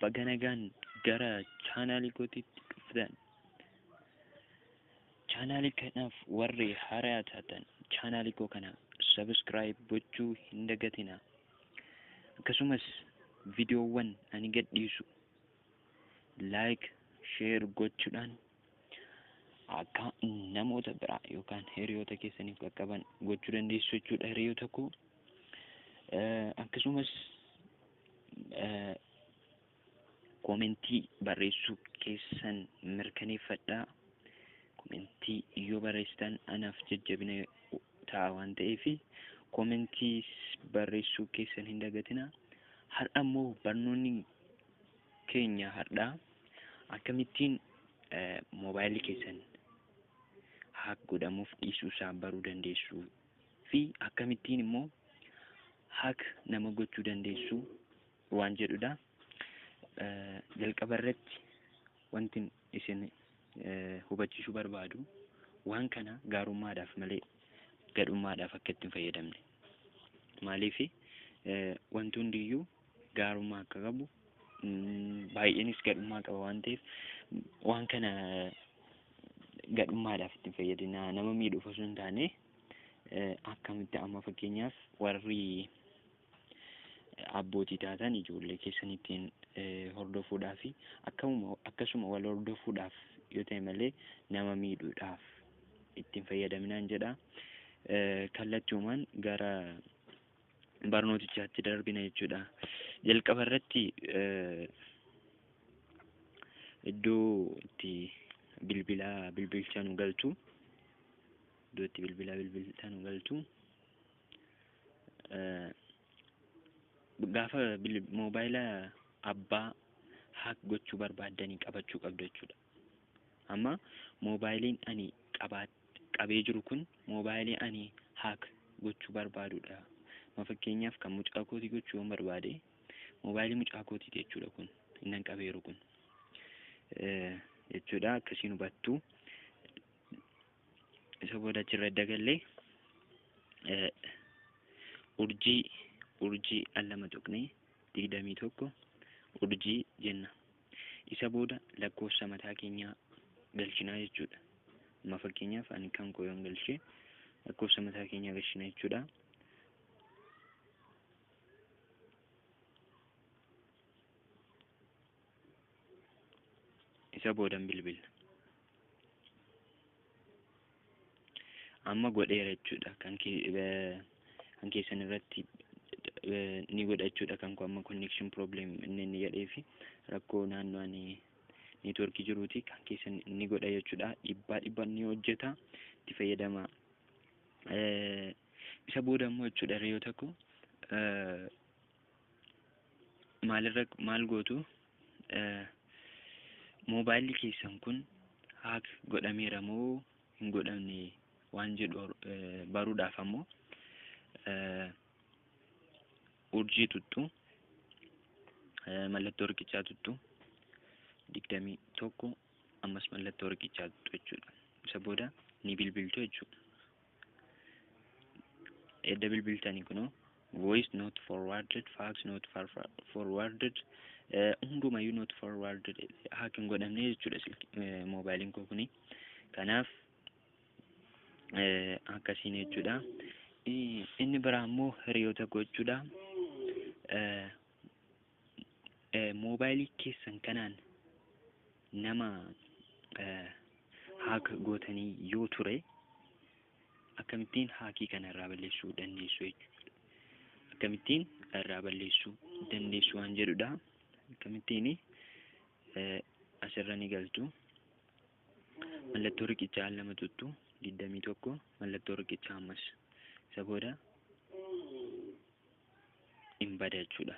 baganagaan gara chaanaalii kootiitti dhuftan. Chaanaalii kanaaf warri haaraa taatan chaanaalii koo kana subscribe gochuu hin dagatina. Akkasumas viidiyoowwan ani gadhiisu like share gochuudhaan akka namoota biraa yookaan hiriyoota keessaniif qaqqaban gochuu dandeessu jechuudha hiriyoota koo. Akkasumas komentii barreessuu keessan mirkaneeffadha. Komentii yoo barreessitan anaaf jajjabina ta'a waan ta'eef komentii barreessuu keessan hin dagatina. Har'a immoo barnoonni keenya har'aa akkamittiin mobaayilii keessan haak godhamuuf dhiisuu isaa baruu dandeessu fi akkamittiin immoo haak nama gochuu dandeessu waan jedhudha. Jalqaba irratti wanti isin hubachiisuu barbaadu waan kana gaarummaadhaaf malee gadhummaadhaaf akka ittiin fayyadamne. Maaliif wanti hundiyyuu gaarummaa akka qabu baay'eenis gadhummaa qaba waan ta'eef waan kana gadhummaadhaaf ittiin fayyadina. Nama miidhuuf osoo hin taane akkamitti amma fakkeenyaaf warri abbootii taatan ijoollee keessan ittiin hordofuudhaa fi akkasuma wal hordofuudhaaf yoo ta'e malee nama miidhuudhaaf ittiin fayyadaminaan jedha. Kallattiiwwan gara barnootichaatti darbina jechuudha. Jalqaba irratti iddoo itti bilbila bilbilchaa nu galchu gaafa mobaayila abbaa haak gochuu barbaaddanii qabachuu qabdu jechuudha. Amma mobaayiliin ani qabee jiru kun mobaayilii ani haak gochuu barbaadudha. Fakkeenyaaf kan mucaa kootii gochuu yoo barbaade mobaayilii mucaa kootii jechuudha kun inni qabeeru kun jechuudha. Akkasiin hubattu. Isa booda achirra dagallee urjii allama tuqnee 21 urjii jenna. Isa booda lakkoofsa mataa keenyaa galchinaa jechuudha. Amma fakkeenyaaf ani kan koo yoon galchee lakkoofsa mataa keenyaa galchina jechuudha. Isa boodan bilbila. Amma godheera jechuudha. Kan keessan irratti ni godha jechuudha. Kan koo amma connection problem inni jedheefi rakkoo naannoo ani networkii jiruuti. Kan keessan ni godha jechuudha. Dhibbaa ni hojjeta. Itti fayyadama. Isa booda immoo jechuudha hiriyoota koo maal gootu mobaayilii keessan kun haak godhameera moo hin godhamne waan jedhu baruudhaaf ammoo urjii tuttu mallattoo riqichaa tuttu 21 ammas mallattoo riqichaa tuttu jechuudha. Isa booda ni bilbiltu jechuudha. Edda bilbiltanii kunoo voice not forwarded, fax not forwarded, hundumayyuu not forwarded haak hin godhamne jechuudha mobaayiliin koo kuni. Kanaaf akkasiin jechuudha. Inni biraa immoo hiriyoota gochuudha. Mobaayilii keessan kanaan nama haak gootanii yoo ture akkamittiin haakii kana irraa balleessuu dandeessu jechuudha. Akkamittiin irraa balleessuu dandeessu waan jedhudha. Akkamittiin asirra ni galtu. Mallattoo riqichaa lama tuttu 21 mallattoo riqichaa ammas. Isa booda hin bada jechuudha.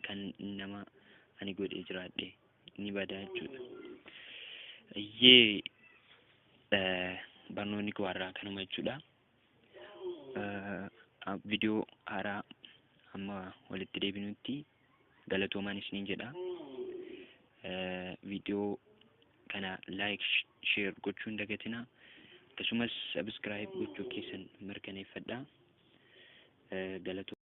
Kan nama ani godhee jiraadhe ni bada jechuudha. Iyyee barnoonni koo har'aa kanuma jechuudha. Viidiyoo haaraa amma walitti deebinutti galatoomaa isiniin jedha. Viidiyoo kana like share gochuu hin dagatina. Akkasumas subscribe gochuu keessan mirkaneeffadha. Galatoomaa.